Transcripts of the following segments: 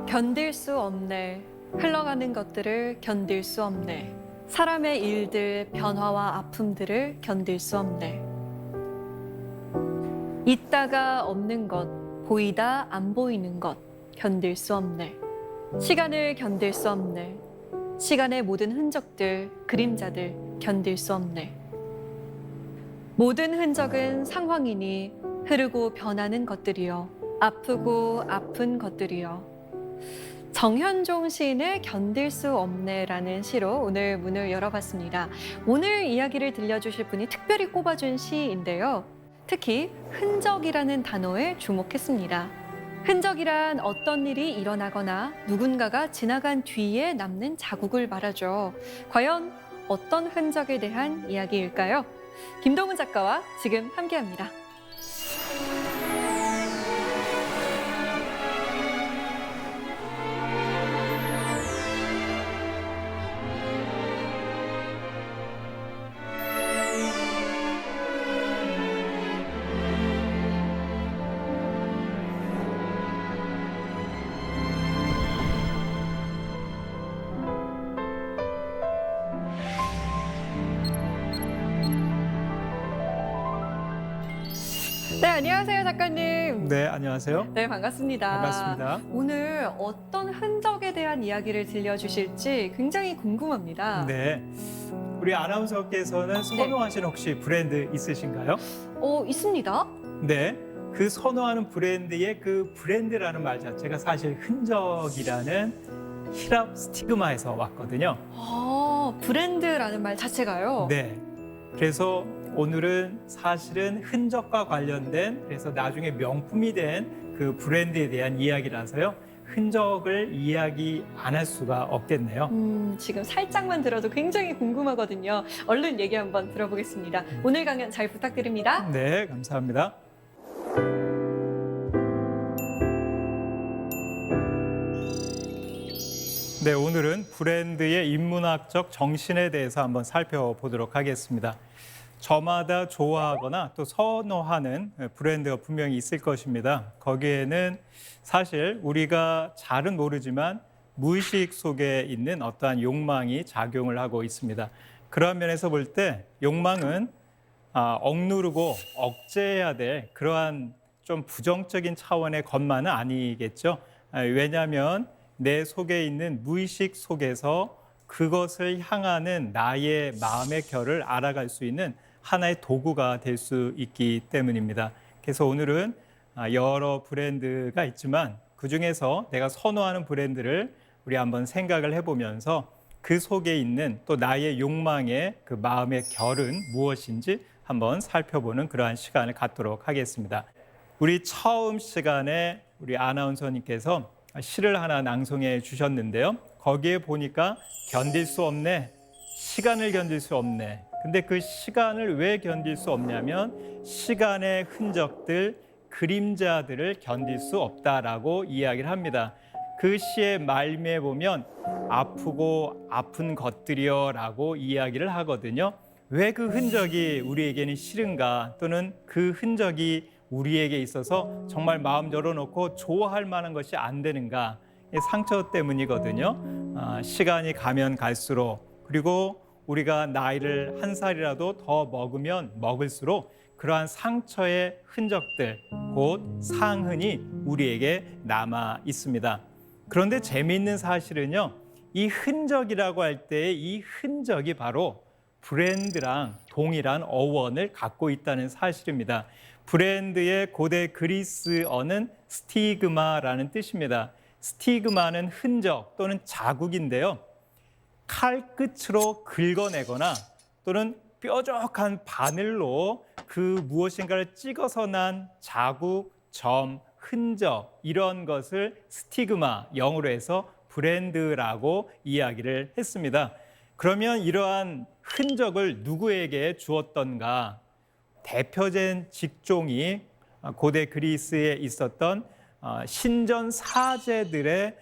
견딜 수 없네. 흘러가는 것들을 견딜 수 없네. 사람의 일들, 변화와 아픔들을 견딜 수 없네. 있다가 없는 것, 보이다 안 보이는 것, 견딜 수 없네. 시간을 견딜 수 없네. 시간의 모든 흔적들, 그림자들, 견딜 수 없네. 모든 흔적은 상황이니 흐르고 변하는 것들이여, 아프고 아픈 것들이여. 정현종 시인의 견딜 수 없네라는 시로 오늘 문을 열어봤습니다. 오늘 이야기를 들려주실 분이 특별히 꼽아준 시인데요. 특히 흔적이라는 단어에 주목했습니다. 흔적이란 어떤 일이 일어나거나 누군가가 지나간 뒤에 남는 자국을 말하죠. 과연 어떤 흔적에 대한 이야기일까요? 김동훈 작가와 지금 함께합니다. 네, 안녕하세요, 작가님. 네, 안녕하세요. 네, 반갑습니다. 반갑습니다. 오늘 어떤 흔적에 대한 이야기를 들려주실지 굉장히 궁금합니다. 네, 우리 아나운서께서는 선호하시는 혹시 브랜드 있으신가요? 있습니다. 네, 그 선호하는 브랜드의 그 브랜드라는 말 자체가 사실 흔적이라는 히랍 스티그마에서 왔거든요. 브랜드라는 말 자체가요? 네, 그래서 오늘은 사실은 흔적과 관련된, 그래서 나중에 명품이 된 그 브랜드에 대한 이야기라서요. 흔적을 이야기 안 할 수가 없겠네요. 지금 살짝만 들어도 굉장히 궁금하거든요. 얼른 얘기 한번 들어보겠습니다. 오늘 강연 잘 부탁드립니다. 네, 감사합니다. 네, 오늘은 브랜드의 인문학적 정신에 대해서 한번 살펴보도록 하겠습니다. 저마다 좋아하거나 또 선호하는 브랜드가 분명히 있을 것입니다. 거기에는 사실 우리가 잘은 모르지만 무의식 속에 있는 어떠한 욕망이 작용을 하고 있습니다. 그런 면에서 볼 때 욕망은 억누르고 억제해야 될 그러한 좀 부정적인 차원의 것만은 아니겠죠. 왜냐하면 내 속에 있는 무의식 속에서 그것을 향하는 나의 마음의 결을 알아갈 수 있는 하나의 도구가 될 수 있기 때문입니다. 그래서 오늘은 여러 브랜드가 있지만 그중에서 내가 선호하는 브랜드를 우리 한번 생각을 해보면서 그 속에 있는 또 나의 욕망의 그 마음의 결은 무엇인지 한번 살펴보는 그러한 시간을 갖도록 하겠습니다. 우리 처음 시간에 우리 아나운서님께서 시를 하나 낭송해 주셨는데요. 거기에 보니까 견딜 수 없네, 시간을 견딜 수 없네. 근데 그 시간을 왜 견딜 수 없냐면 시간의 흔적들, 그림자들을 견딜 수 없다라고 이야기를 합니다. 그 시의 말미에 보면 아프고 아픈 것들이여 라고 이야기를 하거든요. 왜 그 흔적이 우리에게는 싫은가, 또는 그 흔적이 우리에게 있어서 정말 마음 열어놓고 좋아할 만한 것이 안 되는가, 상처 때문이거든요. 시간이 가면 갈수록, 그리고 우리가 나이를 한 살이라도 더 먹으면 먹을수록 그러한 상처의 흔적들, 곧 상흔이 우리에게 남아 있습니다. 그런데 재미있는 사실은요, 이 흔적이라고 할 때 이 흔적이 바로 브랜드랑 동일한 어원을 갖고 있다는 사실입니다. 브랜드의 고대 그리스어는 스티그마라는 뜻입니다. 스티그마는 흔적 또는 자국인데요. 칼끝으로 긁어내거나 또는 뾰족한 바늘로 그 무엇인가를 찍어서 난 자국, 점, 흔적, 이런 것을 스티그마, 영어로 해서 브랜드라고 이야기를 했습니다. 그러면 이러한 흔적을 누구에게 주었던가? 대표적인 직종이 고대 그리스에 있었던 신전 사제들의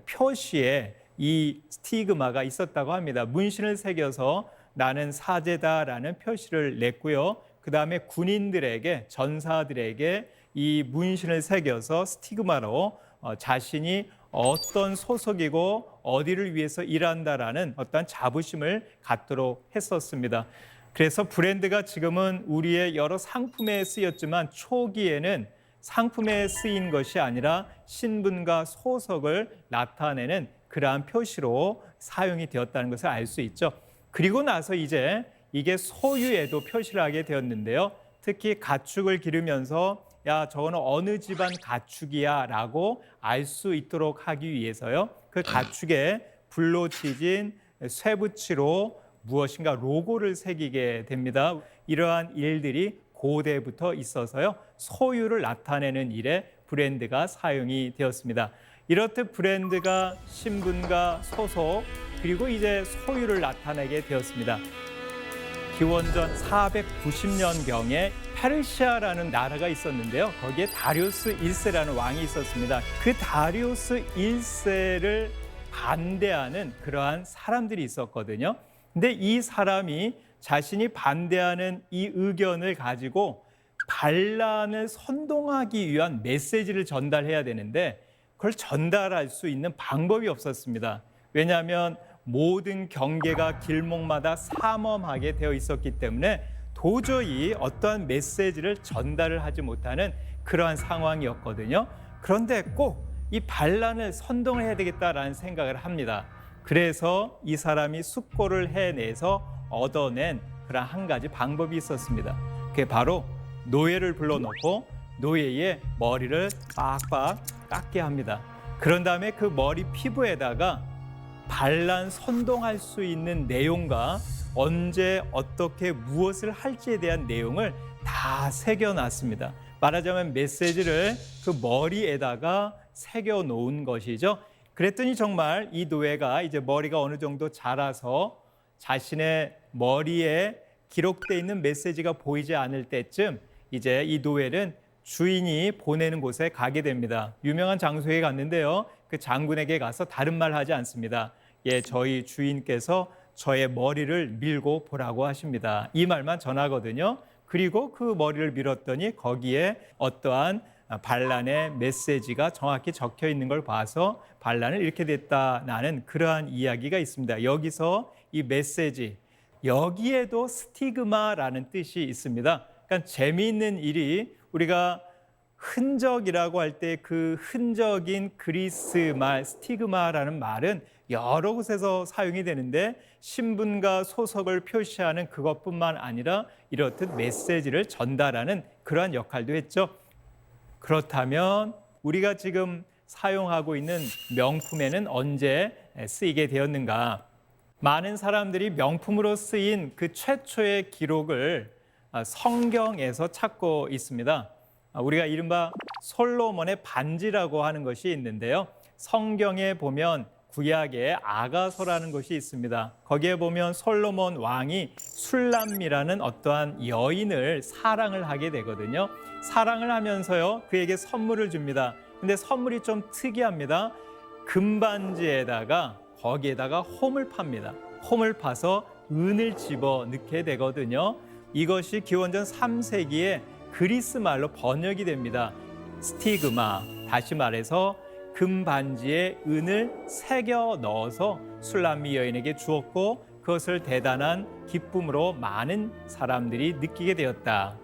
표시에 이 스티그마가 있었다고 합니다. 문신을 새겨서 나는 사제다라는 표시를 냈고요. 그 다음에 군인들에게, 전사들에게 이 문신을 새겨서 스티그마로 자신이 어떤 소속이고 어디를 위해서 일한다라는 어떤 자부심을 갖도록 했었습니다. 그래서 브랜드가 지금은 우리의 여러 상품에 쓰였지만 초기에는 상품에 쓰인 것이 아니라 신분과 소속을 나타내는 그러한 표시로 사용이 되었다는 것을 알 수 있죠. 그리고 나서 이제 이게 소유에도 표시를 하게 되었는데요. 특히 가축을 기르면서 야, 저거는 어느 집안 가축이야 라고 알 수 있도록 하기 위해서요. 그 가축에 불로 지진 쇠붙이로 무엇인가 로고를 새기게 됩니다. 이러한 일들이 고대부터 있어서요. 소유를 나타내는 일에 브랜드가 사용이 되었습니다. 이렇듯 브랜드가 신분과 소속 그리고 이제 소유를 나타내게 되었습니다. 기원전 490년경에 페르시아라는 나라가 있었는데요. 거기에 다리우스 1세라는 왕이 있었습니다. 그 다리우스 1세를 반대하는 그러한 사람들이 있었거든요. 근데 이 사람이 자신이 반대하는 이 의견을 가지고 반란을 선동하기 위한 메시지를 전달해야 되는데 그걸 전달할 수 있는 방법이 없었습니다. 왜냐하면 모든 경계가 길목마다 삼엄하게 되어 있었기 때문에 도저히 어떠한 메시지를 전달을 하지 못하는 그러한 상황이었거든요. 그런데 꼭 이 반란을 선동을 해야 되겠다라는 생각을 합니다. 그래서 이 사람이 숙고를 해내서 얻어낸 그런 한 가지 방법이 있었습니다. 그게 바로 노예를 불러놓고 노예의 머리를 빡빡 깎게 합니다. 그런 다음에 그 머리 피부에다가 반란 선동할 수 있는 내용과 언제 어떻게 무엇을 할지에 대한 내용을 다 새겨놨습니다. 말하자면 메시지를 그 머리에다가 새겨놓은 것이죠. 그랬더니 정말 이 노예가 이제 머리가 어느 정도 자라서 자신의 머리에 기록되어 있는 메시지가 보이지 않을 때쯤 이제 이 노예는 주인이 보내는 곳에 가게 됩니다. 유명한 장소에 갔는데요. 그 장군에게 가서 다른 말 하지 않습니다. 예, 저희 주인께서 저의 머리를 밀고 보라고 하십니다. 이 말만 전하거든요. 그리고 그 머리를 밀었더니 거기에 어떠한 반란의 메시지가 정확히 적혀 있는 걸 봐서 반란을 잃게 됐다는 그러한 이야기가 있습니다. 여기서 이 메시지, 여기에도 스티그마라는 뜻이 있습니다. 그러니까 재미있는 일이 우리가 흔적이라고 할 때 그 흔적인 그리스 말 스티그마라는 말은 여러 곳에서 사용이 되는데 신분과 소속을 표시하는 그것뿐만 아니라 이렇듯 메시지를 전달하는 그러한 역할도 했죠. 그렇다면 우리가 지금 사용하고 있는 명품에는 언제 쓰이게 되었는가? 많은 사람들이 명품으로 쓰인 그 최초의 기록을 성경에서 찾고 있습니다. 우리가 이른바 솔로몬의 반지라고 하는 것이 있는데요. 성경에 보면 구약에 아가서라는 것이 있습니다. 거기에 보면 솔로몬 왕이 술람미라는 어떠한 여인을 사랑을 하게 되거든요. 사랑을 하면서요, 그에게 선물을 줍니다. 근데 선물이 좀 특이합니다. 금반지에다가 거기에다가 홈을 팝니다. 홈을 파서 은을 집어 넣게 되거든요. 이것이 기원전 3세기에 그리스 말로 번역이 됩니다. 스티그마, 다시 말해서 금반지에 은을 새겨 넣어서 술람미 여인에게 주었고 그것을 대단한 기쁨으로 많은 사람들이 느끼게 되었다.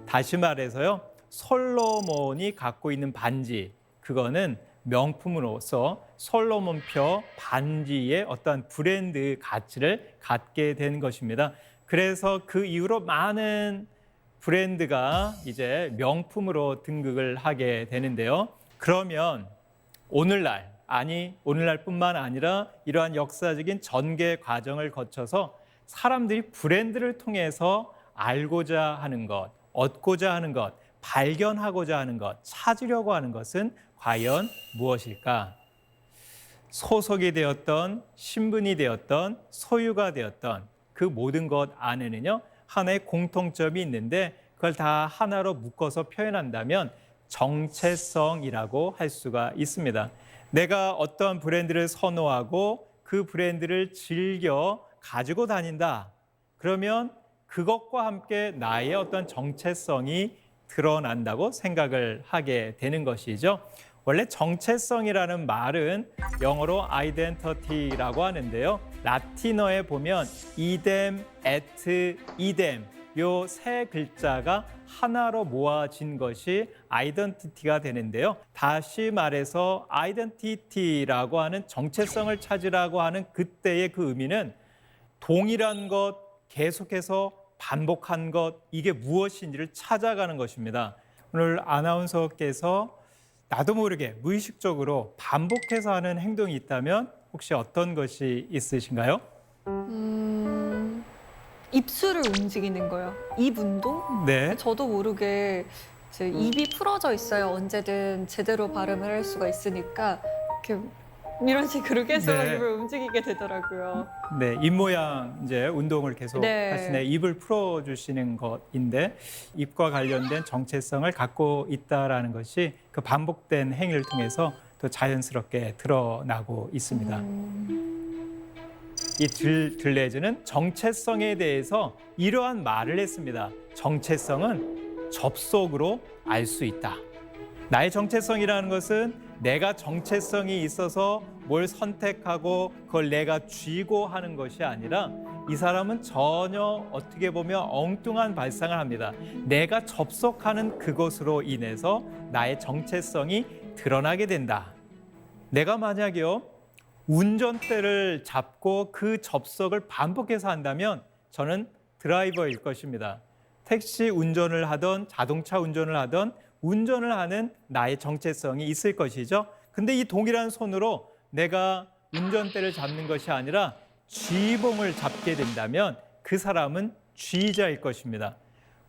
다시 말해서요, 솔로몬이 갖고 있는 반지, 그거는 명품으로서 솔로몬표 반지의 어떤 브랜드 가치를 갖게 된 것입니다. 그래서 그 이후로 많은 브랜드가 이제 명품으로 등극을 하게 되는데요. 그러면 오늘날뿐만 아니라 이러한 역사적인 전개 과정을 거쳐서 사람들이 브랜드를 통해서 알고자 하는 것, 얻고자 하는 것, 발견하고자 하는 것, 찾으려고 하는 것은 과연 무엇일까? 소속이 되었던, 신분이 되었던, 소유가 되었던 그 모든 것 안에는요, 하나의 공통점이 있는데 그걸 다 하나로 묶어서 표현한다면 정체성이라고 할 수가 있습니다. 내가 어떠한 브랜드를 선호하고 그 브랜드를 즐겨 가지고 다닌다. 그러면 그것과 함께 나의 어떤 정체성이 드러난다고 생각을 하게 되는 것이죠. 원래 정체성이라는 말은 영어로 identity라고 하는데요. 라틴어에 보면 idem, et, idem 요 세 글자가 하나로 모아진 것이 아이덴티티가 되는데요. 다시 말해서 아이덴티티라고 하는 정체성을 찾으라고 하는 그때의 그 의미는 동일한 것, 계속해서 반복한 것, 이게 무엇인지를 찾아가는 것입니다. 오늘 아나운서께서 나도 모르게 무의식적으로 반복해서 하는 행동이 있다면 혹시 어떤 것이 있으신가요? 입술을 움직이는 거요. 입 운동? 네. 저도 모르게 이제 입이 풀어져 있어야 언제든 제대로 발음을 할 수가 있으니까 이렇게 이런 식으로 계속 네. 입을 움직이게 되더라고요. 네, 입 모양 이제 운동을 계속 네. 하시네. 입을 풀어 주시는 것인데 입과 관련된 정체성을 갖고 있다라는 것이 그 반복된 행위를 통해서 또 자연스럽게 드러나고 있습니다. 이 들레즈는 정체성에 대해서 이러한 말을 했습니다. 정체성은 접속으로 알 수 있다. 나의 정체성이라는 것은 내가 정체성이 있어서 뭘 선택하고 그걸 내가 쥐고 하는 것이 아니라 이 사람은 전혀 어떻게 보면 엉뚱한 발상을 합니다. 내가 접속하는 그것으로 인해서 나의 정체성이 드러나게 된다. 내가 만약에요, 운전대를 잡고 그 접속을 반복해서 한다면 저는 드라이버일 것입니다. 택시 운전을 하던 자동차 운전을 하던 운전을 하는 나의 정체성이 있을 것이죠. 근데 이 동일한 손으로 내가 운전대를 잡는 것이 아니라 쥐봉을 잡게 된다면 그 사람은 쥐자일 것입니다.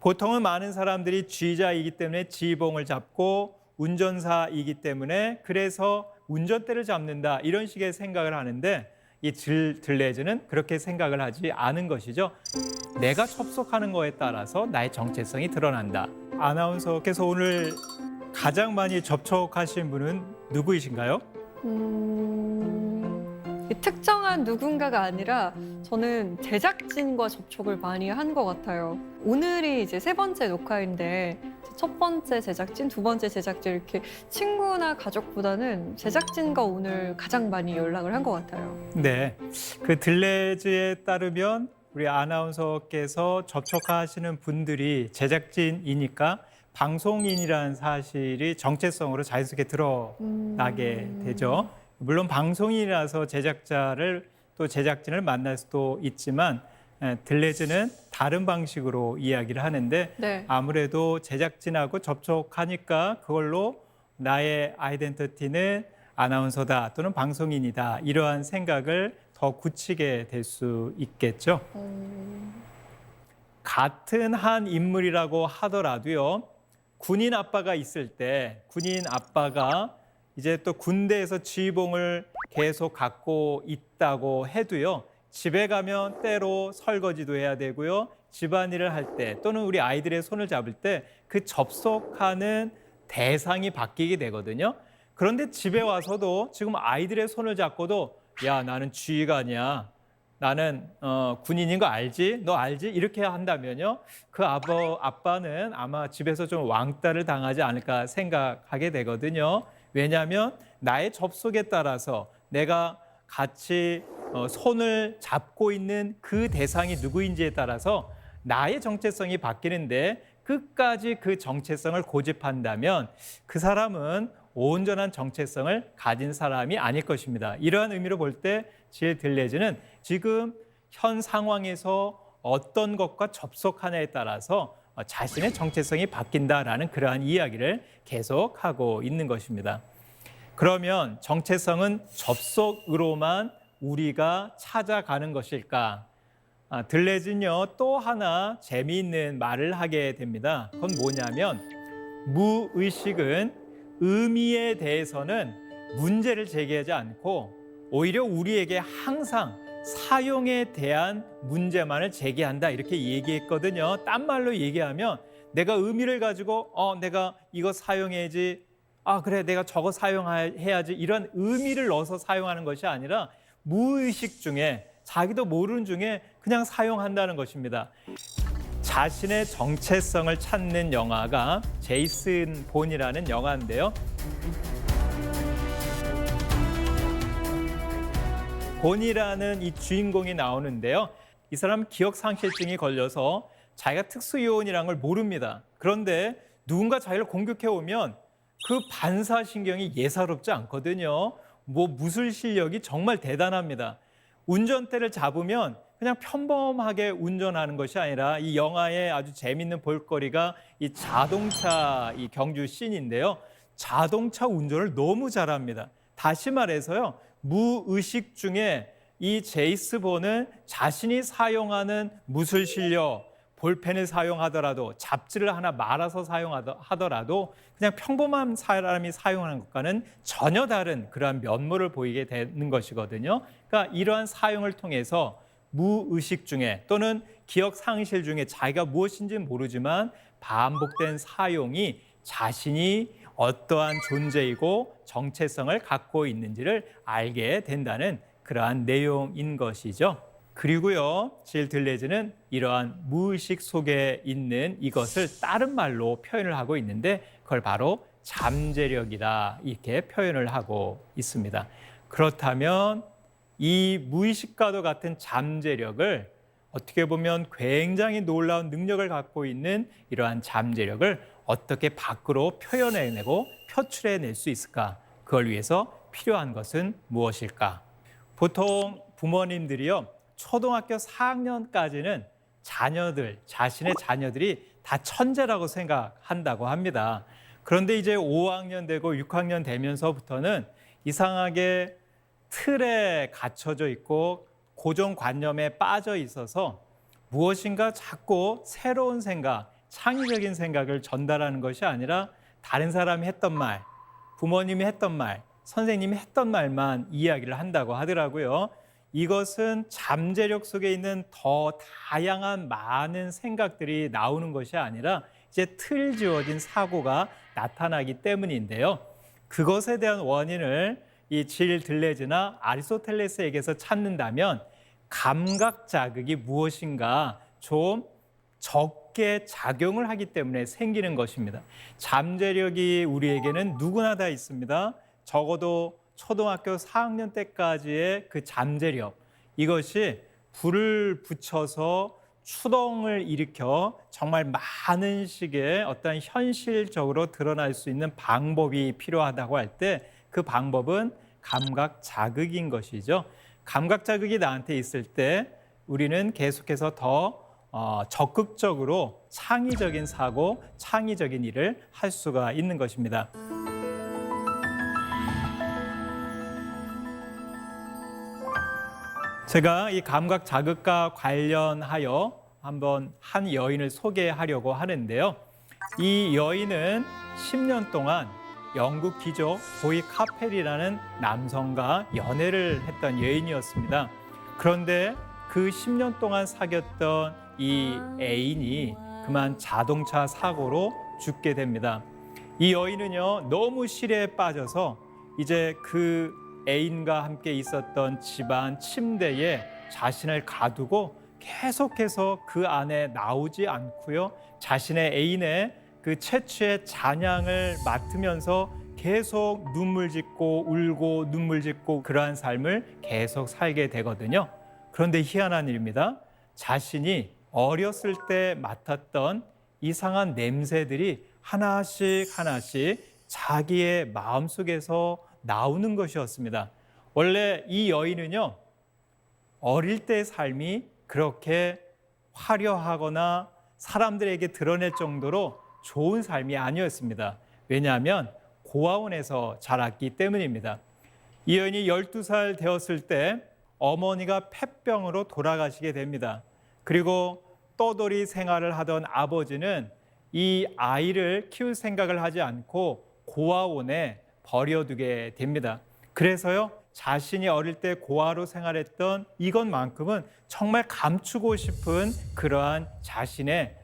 보통은 많은 사람들이 쥐자이기 때문에 쥐봉을 잡고 운전사이기 때문에 그래서 운전대를 잡는다 이런 식의 생각을 하는데 이 들레즈는 그렇게 생각을 하지 않은 것이죠. 내가 접속하는 거에 따라서 나의 정체성이 드러난다. 아나운서께서 오늘 가장 많이 접촉하신 분은 누구이신가요? 특정한 누군가가 아니라 저는 제작진과 접촉을 많이 한 것 같아요. 오늘이 이제 세 번째 녹화인데 첫 번째 제작진, 두 번째 제작진 이렇게 친구나 가족보다는 제작진과 오늘 가장 많이 연락을 한 것 같아요. 네, 그 들레즈에 따르면 우리 아나운서께서 접촉하시는 분들이 제작진이니까 방송인이라는 사실이 정체성으로 자연스럽게 드러나게 되죠. 물론 방송인이라서 제작진을 만날 수도 있지만 들레즈는 다른 방식으로 이야기를 하는데 네. 아무래도 제작진하고 접촉하니까 그걸로 나의 아이덴티티는 아나운서다 또는 방송인이다 이러한 생각을 더 굳히게 될 수 있겠죠. 같은 한 인물이라고 하더라도요. 군인 아빠가 있을 때 군인 아빠가 이제 또 군대에서 지휘봉을 계속 갖고 있다고 해도요. 집에 가면 때로 설거지도 해야 되고요. 집안일을 할 때 또는 우리 아이들의 손을 잡을 때 그 접속하는 대상이 바뀌게 되거든요. 그런데 집에 와서도 지금 아이들의 손을 잡고도 야, 나는 지휘가 아니야. 나는 군인인 거 알지? 너 알지? 이렇게 한다면요. 그 아빠는 아마 집에서 좀 왕따를 당하지 않을까 생각하게 되거든요. 왜냐하면 나의 접속에 따라서 내가 같이 손을 잡고 있는 그 대상이 누구인지에 따라서 나의 정체성이 바뀌는데 끝까지 그 정체성을 고집한다면 그 사람은 온전한 정체성을 가진 사람이 아닐 것입니다. 이러한 의미로 볼 때 들레즈는 지금 현 상황에서 어떤 것과 접속하냐에 따라서 자신의 정체성이 바뀐다라는 그러한 이야기를 계속하고 있는 것입니다. 그러면 정체성은 접속으로만 우리가 찾아가는 것일까? 들레즈는요 또 하나 재미있는 말을 하게 됩니다. 그건 뭐냐면 무의식은 의미에 대해서는 문제를 제기하지 않고 오히려 우리에게 항상 사용에 대한 문제만을 제기한다 이렇게 얘기했거든요. 딴 말로 얘기하면 내가 의미를 가지고 내가 이거 사용해야지 그래 내가 저거 사용해야지 이런 의미를 넣어서 사용하는 것이 아니라 무의식 중에 자기도 모르는 중에 그냥 사용한다는 것입니다. 자신의 정체성을 찾는 영화가 제이슨 본이라는 영화인데요. 본이라는 이 주인공이 나오는데요. 이 사람 기억상실증이 걸려서 자기가 특수요원이라는 걸 모릅니다. 그런데 누군가 자기를 공격해 오면 그 반사신경이 예사롭지 않거든요. 무술 실력이 정말 대단합니다. 운전대를 잡으면 그냥 평범하게 운전하는 것이 아니라 이 영화의 아주 재밌는 볼거리가 이 자동차 이 경주 씬인데요. 자동차 운전을 너무 잘합니다. 다시 말해서요. 무의식 중에 이 제이스 본은 자신이 사용하는 무술 실력, 볼펜을 사용하더라도 잡지를 하나 말아서 사용하더라도 그냥 평범한 사람이 사용하는 것과는 전혀 다른 그러한 면모를 보이게 되는 것이거든요. 그러니까 이러한 사용을 통해서 무의식 중에 또는 기억 상실 중에 자기가 무엇인지 모르지만 반복된 사용이 자신이 어떠한 존재이고 정체성을 갖고 있는지를 알게 된다는 그러한 내용인 것이죠. 그리고요, 질 들레즈는 이러한 무의식 속에 있는 이것을 다른 말로 표현을 하고 있는데 그걸 바로 잠재력이다 이렇게 표현을 하고 있습니다. 그렇다면 이 무의식과도 같은 잠재력을 어떻게 보면 굉장히 놀라운 능력을 갖고 있는 이러한 잠재력을 어떻게 밖으로 표현해내고 표출해낼 수 있을까? 그걸 위해서 필요한 것은 무엇일까? 보통 부모님들이요, 초등학교 4학년까지는 자신의 자녀들이 다 천재라고 생각한다고 합니다. 그런데 이제 5학년 되고 6학년 되면서부터는 이상하게 틀에 갇혀져 있고 고정관념에 빠져 있어서 무엇인가 자꾸 새로운 생각, 창의적인 생각을 전달하는 것이 아니라 다른 사람이 했던 말, 부모님이 했던 말, 선생님이 했던 말만 이야기를 한다고 하더라고요. 이것은 잠재력 속에 있는 더 다양한 많은 생각들이 나오는 것이 아니라 이제 틀 지어진 사고가 나타나기 때문인데요. 그것에 대한 원인을 이 질 들레즈나 아리스토텔레스에게서 찾는다면 감각 자극이 무엇인가 좀 적게 작용을 하기 때문에 생기는 것입니다. 잠재력이 우리에게는 누구나 다 있습니다. 적어도 초등학교 4학년 때까지의 그 잠재력, 이것이 불을 붙여서 추동을 일으켜 정말 많은 식의 어떤 현실적으로 드러날 수 있는 방법이 필요하다고 할 때 그 방법은 감각 자극인 것이죠. 감각 자극이 나한테 있을 때 우리는 계속해서 더 적극적으로 창의적인 사고, 창의적인 일을 할 수가 있는 것입니다. 제가 이 감각 자극과 관련하여 한번 한 여인을 소개하려고 하는데요. 이 여인은 10년 동안 영국 귀족 보이 카펠이라는 남성과 연애를 했던 여인이었습니다. 그런데 그 10년 동안 사귀었던 이 애인이 그만 자동차 사고로 죽게 됩니다. 이 여인은요, 너무 시리에 빠져서 이제 그 애인과 함께 있었던 집안 침대에 자신을 가두고 계속해서 그 안에 나오지 않고요. 자신의 애인의 그 채취의 잔향을 맡으면서 계속 눈물 짓고 울고 눈물 짓고 그러한 삶을 계속 살게 되거든요. 그런데 희한한 일입니다. 자신이 어렸을 때 맡았던 이상한 냄새들이 하나씩 자기의 마음속에서 나오는 것이었습니다. 원래 이 여인은요, 어릴 때의 삶이 그렇게 화려하거나 사람들에게 드러낼 정도로 좋은 삶이 아니었습니다. 왜냐하면 고아원에서 자랐기 때문입니다. 이 여인이 12살 되었을 때 어머니가 폐병으로 돌아가시게 됩니다. 그리고 떠돌이 생활을 하던 아버지는 이 아이를 키울 생각을 하지 않고 고아원에 버려두게 됩니다. 그래서요, 자신이 어릴 때 고아로 생활했던 이것만큼은 정말 감추고 싶은 그러한 자신의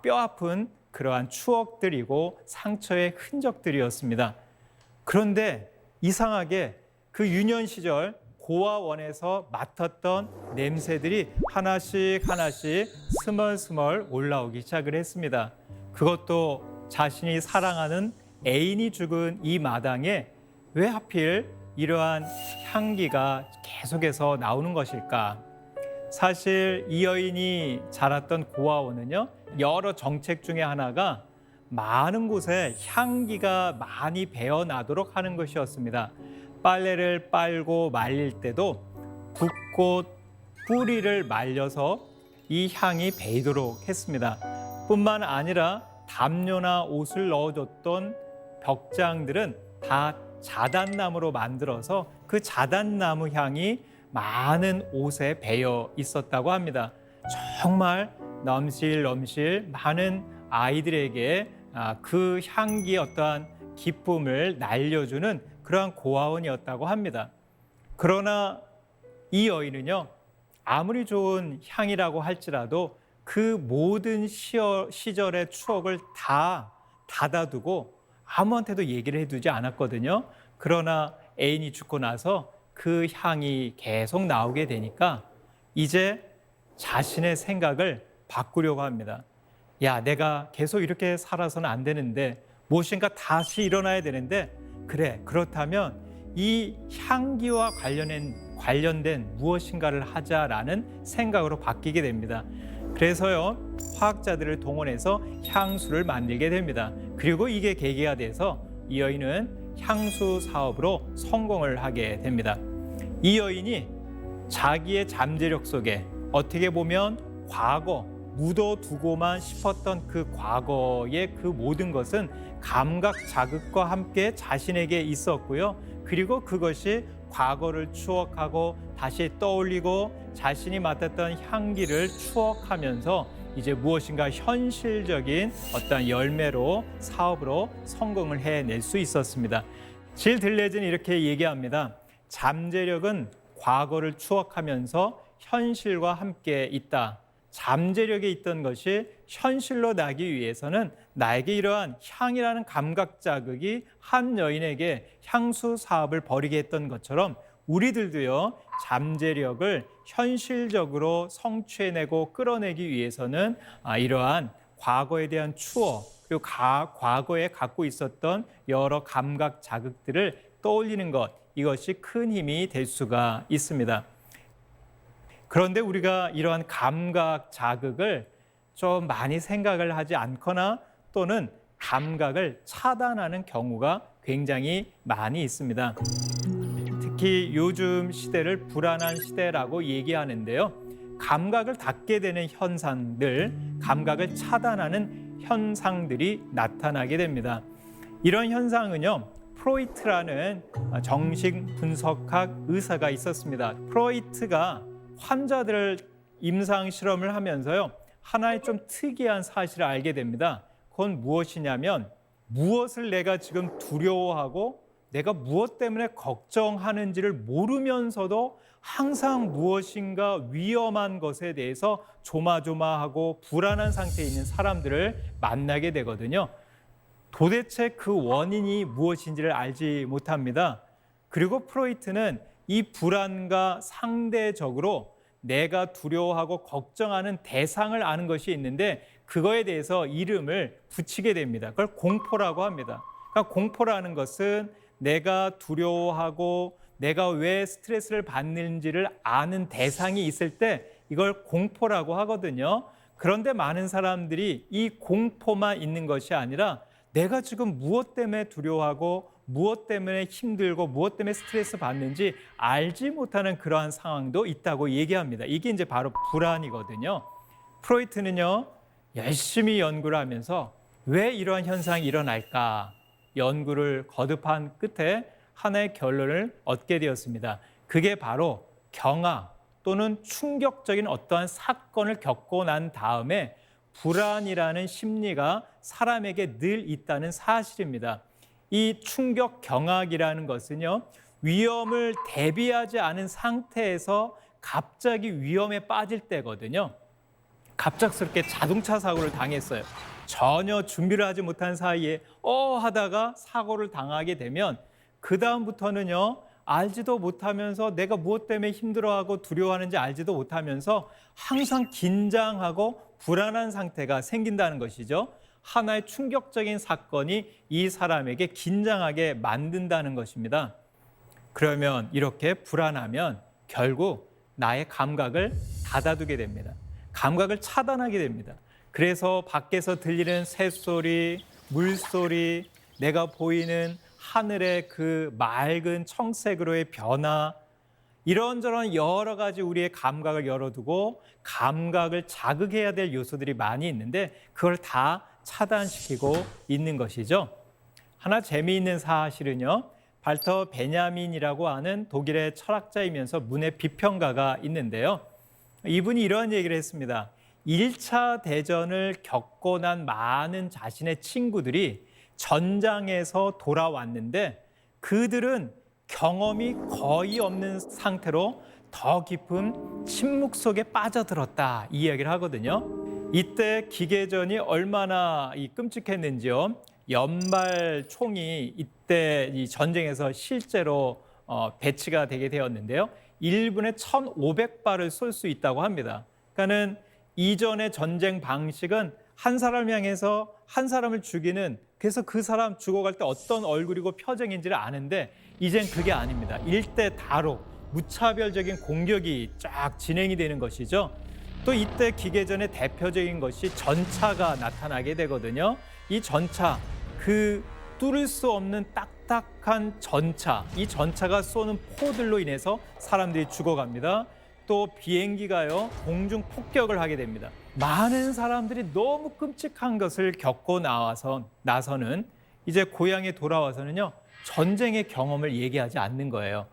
뼈아픈 그러한 추억들이고 상처의 흔적들이었습니다. 그런데 이상하게 그 유년 시절 고아원에서 맡았던 냄새들이 하나씩 스멀스멀 올라오기 시작을 했습니다. 그것도 자신이 사랑하는 애인이 죽은 이 마당에 왜 하필 이러한 향기가 계속해서 나오는 것일까? 사실 이 여인이 자랐던 고아원은요, 여러 정책 중에 하나가 많은 곳에 향기가 많이 배어나도록 하는 것이었습니다. 빨래를 빨고 말릴 때도 붓꽃 뿌리를 말려서 이 향이 배이도록 했습니다. 뿐만 아니라 담요나 옷을 넣어줬던 벽장들은 다 자단나무로 만들어서 그 자단나무 향이 많은 옷에 배어 있었다고 합니다. 정말 넘실넘실 많은 아이들에게 그 향기의 어떠한 기쁨을 날려주는 그러한 고아원이었다고 합니다. 그러나 이 여인은요, 아무리 좋은 향이라고 할지라도 그 모든 시절의 추억을 다 닫아두고 아무한테도 얘기를 해두지 않았거든요. 그러나 애인이 죽고 나서 그 향이 계속 나오게 되니까 이제 자신의 생각을 바꾸려고 합니다. 야, 내가 계속 이렇게 살아서는 안 되는데 무엇인가 다시 일어나야 되는데 그래, 그렇다면 이 향기와 관련된 무엇인가를 하자라는 생각으로 바뀌게 됩니다. 그래서요, 화학자들을 동원해서 향수를 만들게 됩니다. 그리고 이게 계기가 돼서 이 여인은 향수 사업으로 성공을 하게 됩니다. 이 여인이 자기의 잠재력 속에 어떻게 보면 과거, 묻어두고만 싶었던 그 과거의 그 모든 것은 감각 자극과 함께 자신에게 있었고요. 그리고 그것이 과거를 추억하고 다시 떠올리고 자신이 맡았던 향기를 추억하면서 이제 무엇인가 현실적인 어떤 열매로 사업으로 성공을 해낼 수 있었습니다. 질 들레즈는 이렇게 얘기합니다. 잠재력은 과거를 추억하면서 현실과 함께 있다. 잠재력에 있던 것이 현실로 나기 위해서는 나에게 이러한 향이라는 감각 자극이 한 여인에게 향수 사업을 벌이게 했던 것처럼 우리들도요, 잠재력을 현실적으로 성취해내고 끌어내기 위해서는 이러한 과거에 대한 추억, 그리고 과거에 갖고 있었던 여러 감각 자극들을 떠올리는 것, 이것이 큰 힘이 될 수가 있습니다. 그런데 우리가 이러한 감각 자극을 좀 많이 생각을 하지 않거나 또는 감각을 차단하는 경우가 굉장히 많이 있습니다. 특히 요즘 시대를 불안한 시대라고 얘기하는데요. 감각을 닫게 되는 현상들, 감각을 차단하는 현상들이 나타나게 됩니다. 이런 현상은요, 프로이트라는 정신 분석학 의사가 있었습니다. 프로이트가 환자들을 임상 실험을 하면서요, 하나의 좀 특이한 사실을 알게 됩니다. 그건 무엇이냐면 무엇을 내가 지금 두려워하고 내가 무엇 때문에 걱정하는지를 모르면서도 항상 무엇인가 위험한 것에 대해서 조마조마하고 불안한 상태에 있는 사람들을 만나게 되거든요. 도대체 그 원인이 무엇인지를 알지 못합니다. 그리고 프로이트는 이 불안과 상대적으로 내가 두려워하고 걱정하는 대상을 아는 것이 있는데 그거에 대해서 이름을 붙이게 됩니다. 그걸 공포라고 합니다. 그러니까 공포라는 것은 내가 두려워하고 내가 왜 스트레스를 받는지를 아는 대상이 있을 때 이걸 공포라고 하거든요. 그런데 많은 사람들이 이 공포만 있는 것이 아니라 내가 지금 무엇 때문에 두려워하고 무엇 때문에 힘들고 무엇 때문에 스트레스 받는지 알지 못하는 그러한 상황도 있다고 얘기합니다. 이게 이제 바로 불안이거든요. 프로이트는요, 열심히 연구를 하면서 왜 이러한 현상이 일어날까 연구를 거듭한 끝에 하나의 결론을 얻게 되었습니다. 그게 바로 경악 또는 충격적인 어떠한 사건을 겪고 난 다음에 불안이라는 심리가 사람에게 늘 있다는 사실입니다. 이 충격 경악이라는 것은요, 위험을 대비하지 않은 상태에서 갑자기 위험에 빠질 때거든요. 갑작스럽게 자동차 사고를 당했어요. 전혀 준비를 하지 못한 사이에 하다가 사고를 당하게 되면 그 다음부터는요, 알지도 못하면서 내가 무엇 때문에 힘들어하고 두려워하는지 알지도 못하면서 항상 긴장하고 불안한 상태가 생긴다는 것이죠. 하나의 충격적인 사건이 이 사람에게 긴장하게 만든다는 것입니다. 그러면 이렇게 불안하면 결국 나의 감각을 닫아두게 됩니다. 감각을 차단하게 됩니다. 그래서 밖에서 들리는 새소리, 물소리, 내가 보이는 하늘의 그 맑은 청색으로의 변화, 이런저런 여러 가지 우리의 감각을 열어두고 감각을 자극해야 될 요소들이 많이 있는데 그걸 다 차단시키고 있는 것이죠. 하나 재미있는 사실은요. 발터 베냐민이라고 하는 독일의 철학자이면서 문해 비평가가 있는데요. 이분이 이러한 얘기를 했습니다. 1차 대전을 겪고 난 많은 자신의 친구들이 전장에서 돌아왔는데 그들은 경험이 거의 없는 상태로 더 깊은 침묵 속에 빠져들었다, 이 이야기를 하거든요. 이때 기계전이 얼마나 끔찍했는지요. 연발 총이 이때 이 전쟁에서 실제로 배치가 되게 되었는데요. 1분에 1,500발을 쏠 수 있다고 합니다. 그러니까는 이전의 전쟁 방식은 한 사람을 향해서 한 사람을 죽이는, 그래서 그 사람 죽어갈 때 어떤 얼굴이고 표정인지를 아는데 이젠 그게 아닙니다. 일대 다로 무차별적인 공격이 쫙 진행이 되는 것이죠. 또 이때 기계전의 대표적인 것이 전차가 나타나게 되거든요. 이 전차, 그 뚫을 수 없는 딱딱한 전차, 이 전차가 쏘는 포들로 인해서 사람들이 죽어갑니다. 또 비행기가요, 공중 폭격을 하게 됩니다. 많은 사람들이 너무 끔찍한 것을 겪고 나서는 이제 고향에 돌아와서는요, 전쟁의 경험을 얘기하지 않는 거예요.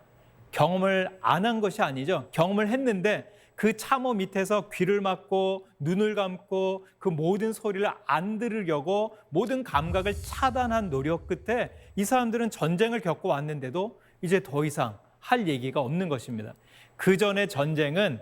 경험을 안 한 것이 아니죠. 경험을 했는데 그 참호 밑에서 귀를 막고 눈을 감고 그 모든 소리를 안 들으려고 모든 감각을 차단한 노력 끝에 이 사람들은 전쟁을 겪고 왔는데도 이제 더 이상 할 얘기가 없는 것입니다. 그 전의 전쟁은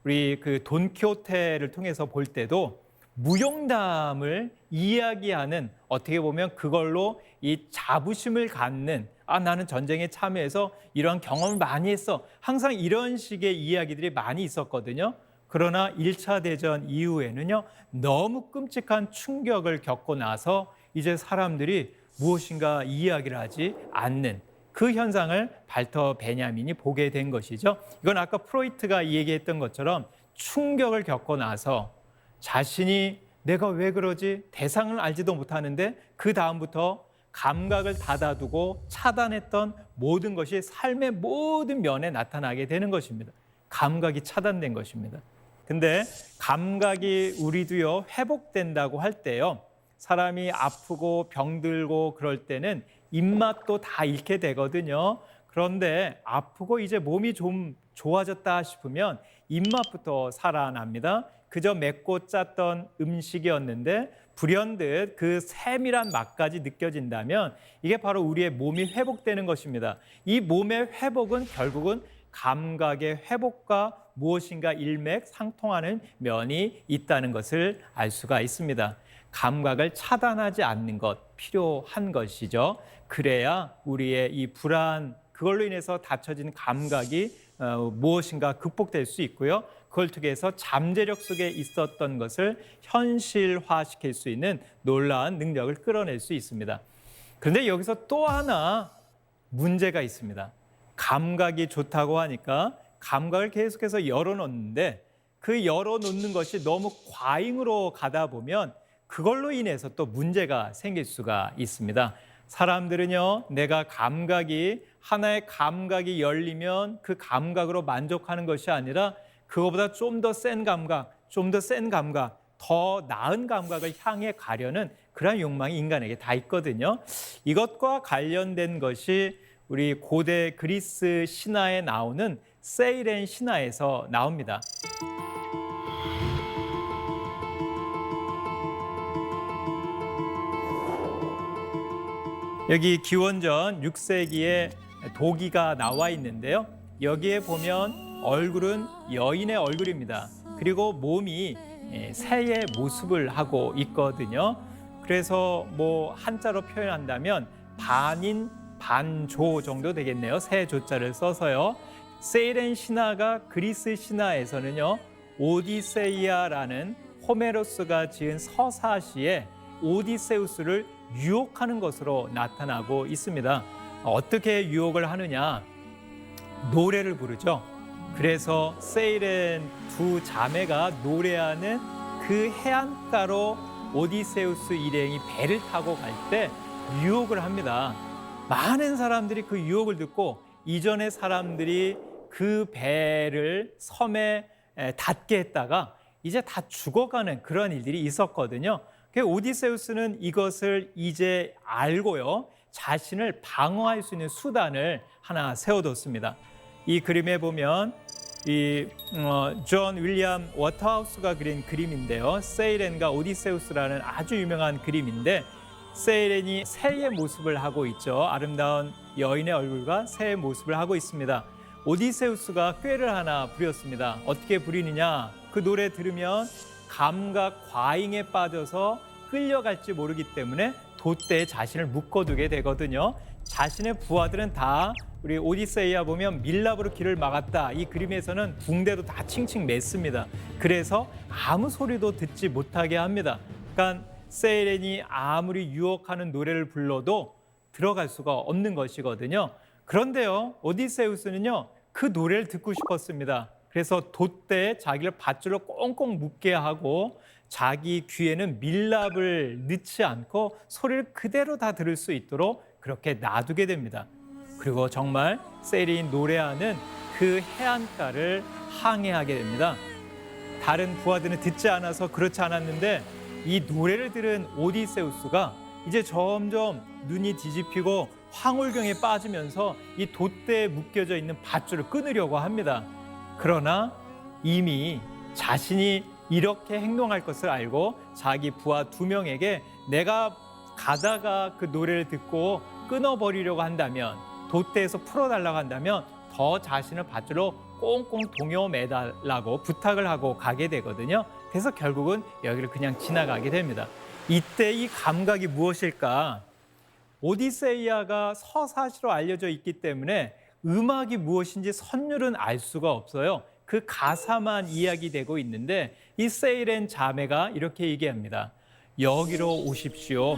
우리 그 돈키호테를 통해서 볼 때도 무용담을 이야기하는, 어떻게 보면 그걸로 이 자부심을 갖는, 나는 전쟁에 참여해서 이런 경험을 많이 했어. 항상 이런 식의 이야기들이 많이 있었거든요. 그러나 1차 대전 이후에는요, 너무 끔찍한 충격을 겪고 나서 이제 사람들이 무엇인가 이야기를 하지 않는 그 현상을 발터 베냐민이 보게 된 것이죠. 이건 아까 프로이트가 얘기했던 것처럼 충격을 겪고 나서 자신이 내가 왜 그러지? 대상을 알지도 못하는데 그 다음부터 감각을 닫아두고 차단했던 모든 것이 삶의 모든 면에 나타나게 되는 것입니다. 감각이 차단된 것입니다. 근데 감각이 우리도요, 회복된다고 할 때요, 사람이 아프고 병들고 그럴 때는 입맛도 다 잃게 되거든요. 그런데 아프고 이제 몸이 좀 좋아졌다 싶으면 입맛부터 살아납니다. 그저 맵고 짰던 음식이었는데 불현듯 그 세밀한 맛까지 느껴진다면 이게 바로 우리의 몸이 회복되는 것입니다. 이 몸의 회복은 결국은 감각의 회복과 무엇인가 일맥상통하는 면이 있다는 것을 알 수가 있습니다. 감각을 차단하지 않는 것 필요한 것이죠. 그래야 우리의 이 불안, 그걸로 인해서 닫혀진 감각이 무엇인가 극복될 수 있고요. 그걸 통해서 잠재력 속에 있었던 것을 현실화시킬 수 있는 놀라운 능력을 끌어낼 수 있습니다. 그런데 여기서 또 하나 문제가 있습니다. 감각이 좋다고 하니까 감각을 계속해서 열어놓는데 그 열어놓는 것이 너무 과잉으로 가다 보면 그걸로 인해서 또 문제가 생길 수가 있습니다. 사람들은요, 내가 하나의 감각이 열리면 그 감각으로 만족하는 것이 아니라 그거보다 좀 더 센 감각, 더 나은 감각을 향해 가려는 그런 욕망이 인간에게 다 있거든요. 이것과 관련된 것이 우리 고대 그리스 신화에 나오는 세이렌 신화에서 나옵니다. 여기 기원전 6세기에 도기가 나와 있는데요. 여기에 보면 얼굴은 여인의 얼굴입니다. 그리고 몸이 새의 모습을 하고 있거든요. 그래서 뭐 한자로 표현한다면 반인 반조 정도 되겠네요. 새 조자를 써서요. 세이렌 신화가 그리스 신화에서는요, 오디세이아라는 호메로스가 지은 서사시에 오디세우스를 유혹하는 것으로 나타나고 있습니다. 어떻게 유혹을 하느냐? 노래를 부르죠. 그래서 세일엔 두 자매가 노래하는 그 해안가로 오디세우스 일행이 배를 타고 갈 때 유혹을 합니다. 많은 사람들이 그 유혹을 듣고 이전의 사람들이 그 배를 섬에 닿게 했다가 이제 다 죽어가는 그런 일들이 있었거든요. 오디세우스는 이것을 이제 알고요, 자신을 방어할 수 있는 수단을 하나 세워뒀습니다. 이 그림에 보면 존 윌리엄 워터하우스가 그린 그림인데요. 세이렌과 오디세우스라는 아주 유명한 그림인데, 세이렌이 새의 모습을 하고 있죠. 아름다운 여인의 얼굴과 새의 모습을 하고 있습니다. 오디세우스가 꾀를 하나 부렸습니다. 어떻게 부리느냐? 그 노래 들으면 감각 과잉에 빠져서 끌려갈지 모르기 때문에 돛대에 자신을 묶어두게 되거든요. 자신의 부하들은 다, 우리 오디세이아 보면 밀랍으로 길을 막았다. 이 그림에서는 붕대도 다 칭칭 맸습니다. 그래서 아무 소리도 듣지 못하게 합니다. 그러니까 세이렌이 아무리 유혹하는 노래를 불러도 들어갈 수가 없는 것이거든요. 그런데요, 오디세우스는요, 그 노래를 듣고 싶었습니다. 그래서 돛대에 자기를 밧줄로 꽁꽁 묶게 하고 자기 귀에는 밀랍을 넣지 않고 소리를 그대로 다 들을 수 있도록 그렇게 놔두게 됩니다. 그리고 정말 세이렌이 노래하는 그 해안가를 항해하게 됩니다. 다른 부하들은 듣지 않아서 그렇지 않았는데, 이 노래를 들은 오디세우스가 이제 점점 눈이 뒤집히고 황홀경에 빠지면서 이 돛대에 묶여져 있는 밧줄을 끊으려고 합니다. 그러나 이미 자신이 이렇게 행동할 것을 알고 자기 부하 2명에게 내가 가다가 그 노래를 듣고 끊어버리려고 한다면, 돛대에서 풀어달라고 한다면 더 자신을 밧줄로 꽁꽁 동여 매달라고 부탁을 하고 가게 되거든요. 그래서 결국은 여기를 그냥 지나가게 됩니다. 이때 이 감각이 무엇일까? 오디세이아가 서사시로 알려져 있기 때문에 음악이 무엇인지 선율은 알 수가 없어요. 그 가사만 이야기되고 있는데, 이 세이렌 자매가 이렇게 얘기합니다. 여기로 오십시오.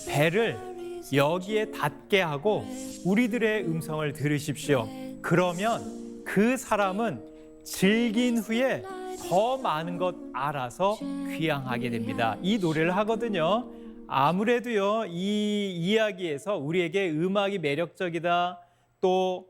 배를 여기에 닿게 하고 우리들의 음성을 들으십시오. 그러면 그 사람은 즐긴 후에 더 많은 것 알아서 귀향하게 됩니다. 이 노래를 하거든요. 아무래도요, 이 이야기에서 우리에게 음악이 매력적이다, 또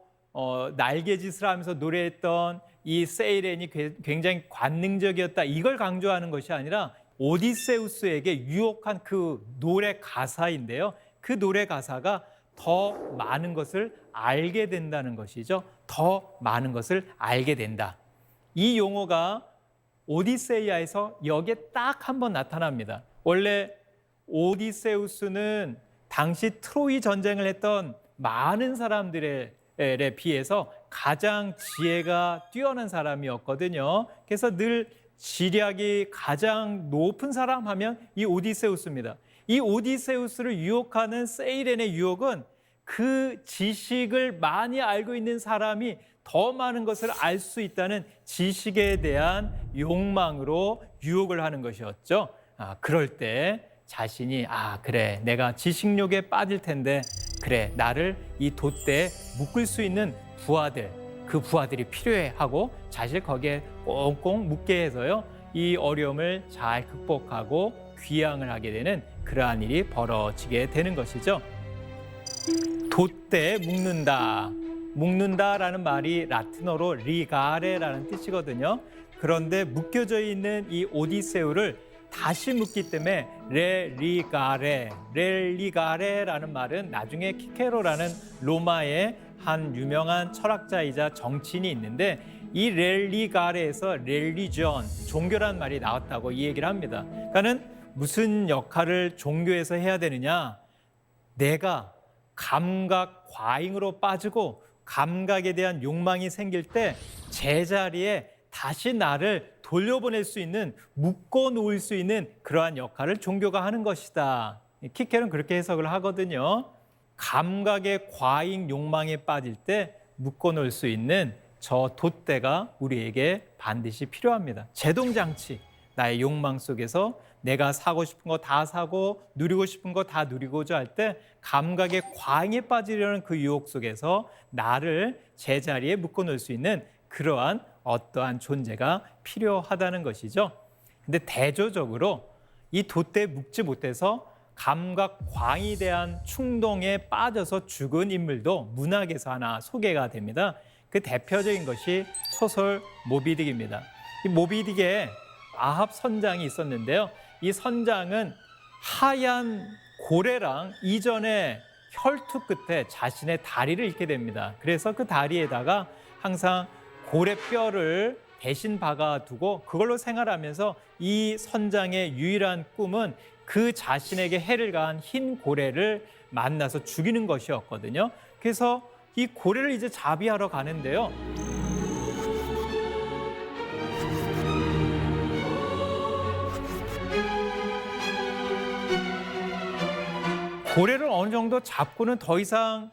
날개짓을 하면서 노래했던 이 세이렌이 굉장히 관능적이었다, 이걸 강조하는 것이 아니라 오디세우스에게 유혹한 그 노래 가사인데요. 그 노래 가사가 더 많은 것을 알게 된다는 것이죠. 더 많은 것을 알게 된다. 이 용어가 오디세이아에서 여기에 딱 한 번 나타납니다. 원래 오디세우스는 당시 트로이 전쟁을 했던 많은 사람들에 비해서 가장 지혜가 뛰어난 사람이었거든요. 그래서 늘 지략이 가장 높은 사람 하면 이 오디세우스입니다. 이 오디세우스를 유혹하는 세이렌의 유혹은 그 지식을 많이 알고 있는 사람이 더 많은 것을 알 수 있다는 지식에 대한 욕망으로 유혹을 하는 것이었죠. 그럴 때 자신이 그래, 내가 지식욕에 빠질 텐데, 그래, 나를 이 돛대에 묶을 수 있는 부하들, 그 부하들이 필요해 하고 자신을 거기에 꽁꽁 묶게 해서요, 이 어려움을 잘 극복하고 귀향을 하게 되는 그러한 일이 벌어지게 되는 것이죠. 돛대에 묶는다. 묶는다라는 말이 라틴어로 리가레라는 뜻이거든요. 그런데 묶여져 있는 이 오디세우를 다시 묶기 때문에 렐리가레라는 말은 나중에 키케로라는 로마의 한 유명한 철학자이자 정치인이 있는데, 이 렐리가레에서 렐리전, 종교라는 말이 나왔다고 이 얘기를 합니다. 그러니까는 무슨 역할을 종교에서 해야 되느냐? 내가 감각 과잉으로 빠지고 감각에 대한 욕망이 생길 때 제자리에 다시 나를 돌려보낼 수 있는, 묶어놓을 수 있는 그러한 역할을 종교가 하는 것이다. 키켈은 그렇게 해석을 하거든요. 감각의 과잉 욕망에 빠질 때 묶어놓을 수 있는 저 돛대가 우리에게 반드시 필요합니다. 제동장치, 나의 욕망 속에서 내가 사고 싶은 거 다 사고 누리고 싶은 거 다 누리고자 할 때 감각의 과잉에 빠지려는 그 유혹 속에서 나를 제자리에 묶어놓을 수 있는 그러한 어떠한 존재가 필요하다는 것이죠. 근데 대조적으로 이 돛대에 묶지 못해서 감각 광에 대한 충동에 빠져서 죽은 인물도 문학에서 하나 소개가 됩니다. 그 대표적인 것이 소설 모비딕입니다. 이 모비딕에 아합 선장이 있었는데요. 이 선장은 하얀 고래랑 이전에 혈투 끝에 자신의 다리를 잃게 됩니다. 그래서 그 다리에다가 항상 고래뼈를 대신 박아두고 그걸로 생활하면서 이 선장의 유일한 꿈은 그 자신에게 해를 가한 흰 고래를 만나서 죽이는 것이었거든요. 그래서 이 고래를 이제 자비하러 가는데요. 고래를 어느 정도 잡고는 더 이상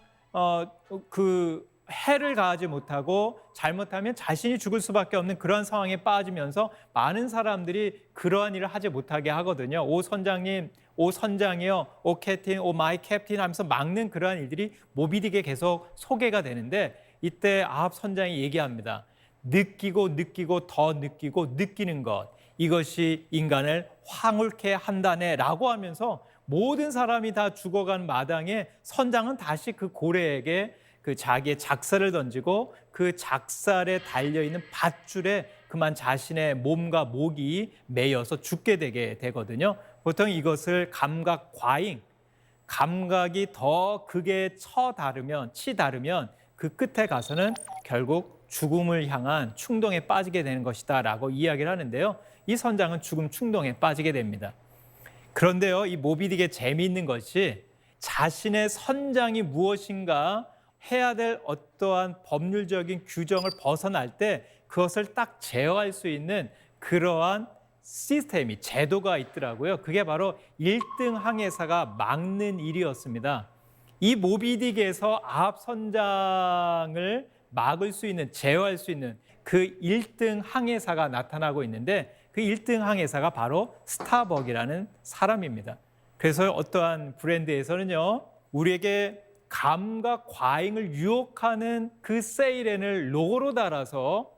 그 해를 가하지 못하고 잘못하면 자신이 죽을 수밖에 없는 그런 상황에 빠지면서 많은 사람들이 그러한 일을 하지 못하게 하거든요. 오 선장님, 오 선장이요, 오 캡틴, 오 마이 캡틴 하면서 막는 그러한 일들이 모비딕에 계속 소개가 되는데 이때 아합 선장이 얘기합니다. 느끼고 더 느끼고 느끼는 것, 이것이 인간을 황홀케 한다네 라고 하면서 모든 사람이 다 죽어간 마당에 선장은 다시 그 고래에게 그 자기의 작살을 던지고 그 작살에 달려있는 밧줄에 그만 자신의 몸과 목이 매여서 죽게 되게 되거든요. 보통 이것을 감각 과잉, 감각이 더 극에 치다르면 그 끝에 가서는 결국 죽음을 향한 충동에 빠지게 되는 것이다 라고 이야기를 하는데요. 이 선장은 죽음 충동에 빠지게 됩니다. 그런데요, 이 모비딕의 재미있는 것이 자신의 선장이 무엇인가 해야 될 어떠한 법률적인 규정을 벗어날 때 그것을 딱 제어할 수 있는 그러한 시스템이, 제도가 있더라고요. 그게 바로 1등 항해사가 막는 일이었습니다. 이 모비딕에서 아합 선장을 막을 수 있는, 제어할 수 있는 그 1등 항해사가 나타나고 있는데 그 1등 항해사가 바로 스타벅이라는 사람입니다. 그래서 어떠한 브랜드에서는요, 우리에게 감각 과잉을 유혹하는 그 세이렌을 로고로 달아서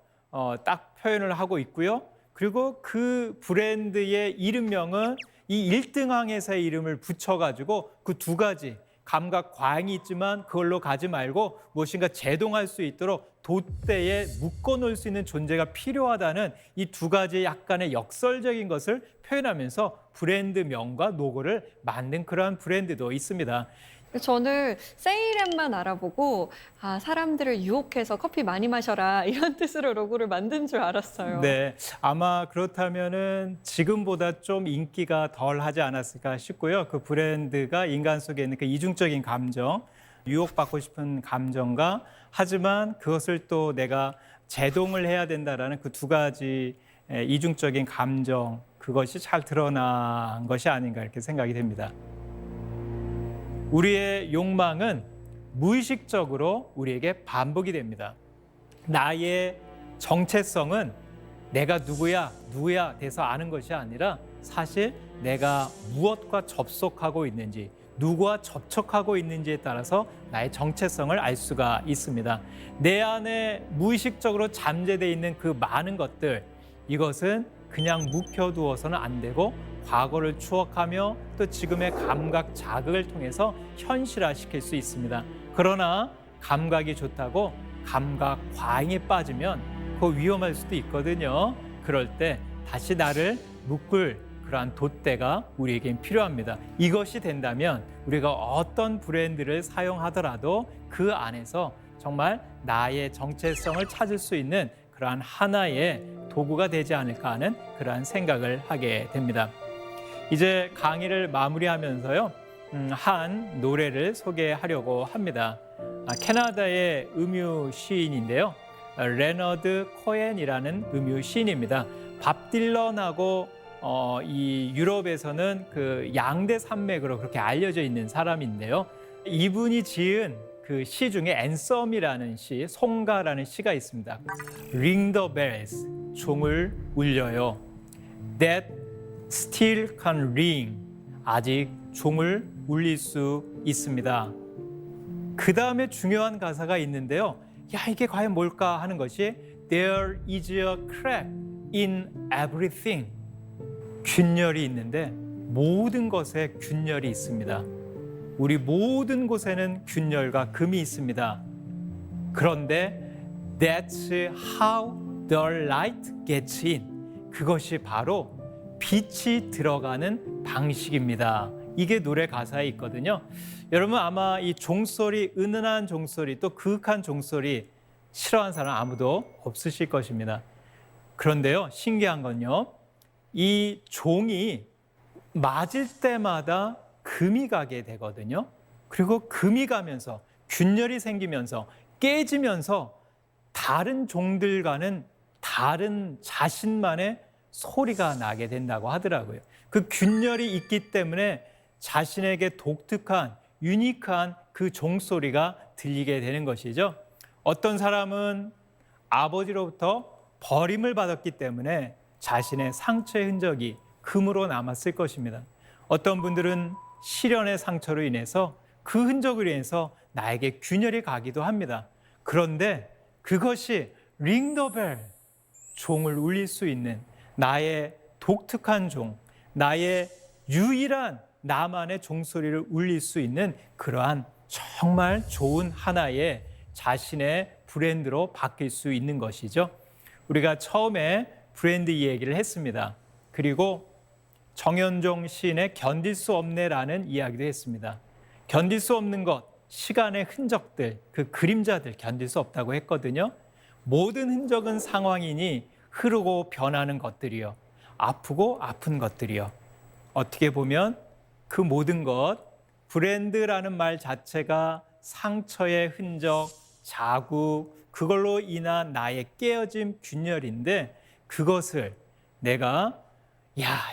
딱 표현을 하고 있고요. 그리고 그 브랜드의 이름명은 이 1등 항해사의 이름을 붙여가지고 그 두 가지, 감각 과잉이 있지만 그걸로 가지 말고 무엇인가 제동할 수 있도록 돛대에 묶어놓을 수 있는 존재가 필요하다는 이 두 가지 약간의 역설적인 것을 표현하면서 브랜드명과 로고를 만든 그러한 브랜드도 있습니다. 저는 세이렌만 알아보고 사람들을 유혹해서 커피 많이 마셔라 이런 뜻으로 로고를 만든 줄 알았어요. 네, 아마 그렇다면은 지금보다 좀 인기가 덜 하지 않았을까 싶고요. 그 브랜드가 인간 속에 있는 그 이중적인 감정, 유혹받고 싶은 감정과 하지만 그것을 또 내가 제동을 해야 된다라는 그 두 가지 이중적인 감정, 그것이 잘 드러난 것이 아닌가 이렇게 생각이 됩니다. 우리의 욕망은 무의식적으로 우리에게 반복이 됩니다. 나의 정체성은 내가 누구야 돼서 아는 것이 아니라 사실 내가 무엇과 접속하고 있는지, 누구와 접촉하고 있는지에 따라서 나의 정체성을 알 수가 있습니다. 내 안에 무의식적으로 잠재되어 있는 그 많은 것들, 이것은 그냥 묵혀두어서는 안 되고 과거를 추억하며 또 지금의 감각 자극을 통해서 현실화시킬 수 있습니다. 그러나 감각이 좋다고 감각 과잉에 빠지면 그거 위험할 수도 있거든요. 그럴 때 다시 나를 묶을 그러한 돛대가 우리에겐 필요합니다. 이것이 된다면 우리가 어떤 브랜드를 사용하더라도 그 안에서 정말 나의 정체성을 찾을 수 있는 그러한 하나의 도구가 되지 않을까 하는 그러한 생각을 하게 됩니다. 이제 강의를 마무리하면서요, 한 노래를 소개하려고 합니다. 캐나다의 음유 시인인데요, 레너드 코엔이라는 음유 시인입니다. 밥 딜런하고 이 유럽에서는 그 양대 산맥으로 그렇게 알려져 있는 사람인데요, 이분이 지은 그 시 중에 앤썸이라는 시, 송가라는 시가 있습니다. Ring the bells, 종을 울려요. That still can ring, 아직 종을 울릴 수 있습니다. 그 다음에 중요한 가사가 있는데요. 야, 이게 과연 뭘까 하는 것이 there is a crack in everything. 균열이 있는데 모든 것에 균열이 있습니다. 우리 모든 곳에는 균열과 금이 있습니다. 그런데 that's how the light gets in. 그것이 바로 빛이 들어가는 방식입니다. 이게 노래 가사에 있거든요. 여러분 아마 이 종소리, 은은한 종소리, 또 그윽한 종소리 싫어하는 사람 아무도 없으실 것입니다. 그런데요, 신기한 건요, 이 종이 맞을 때마다 금이 가게 되거든요. 그리고 금이 가면서 균열이 생기면서 깨지면서 다른 종들과는 다른 자신만의 소리가 나게 된다고 하더라고요. 그 균열이 있기 때문에 자신에게 독특한 유니크한 그 종소리가 들리게 되는 것이죠. 어떤 사람은 아버지로부터 버림을 받았기 때문에 자신의 상처의 흔적이 금으로 남았을 것입니다. 어떤 분들은 시련의 상처로 인해서 그 흔적으로 인해서 나에게 균열이 가기도 합니다. 그런데 그것이 링더벨, 종을 울릴 수 있는 나의 독특한 종, 나의 유일한 나만의 종소리를 울릴 수 있는 그러한 정말 좋은 하나의 자신의 브랜드로 바뀔 수 있는 것이죠. 우리가 처음에 브랜드 이야기를 했습니다. 그리고 정현종 시인의 견딜 수 없네라는 이야기도 했습니다. 견딜 수 없는 것, 시간의 흔적들, 그 그림자들 견딜 수 없다고 했거든요. 모든 흔적은 상황이니 흐르고 변하는 것들이요. 아프고 아픈 것들이요. 어떻게 보면 그 모든 것, 브랜드라는 말 자체가 상처의 흔적, 자국, 그걸로 인한 나의 깨어짐 균열인데 그것을 내가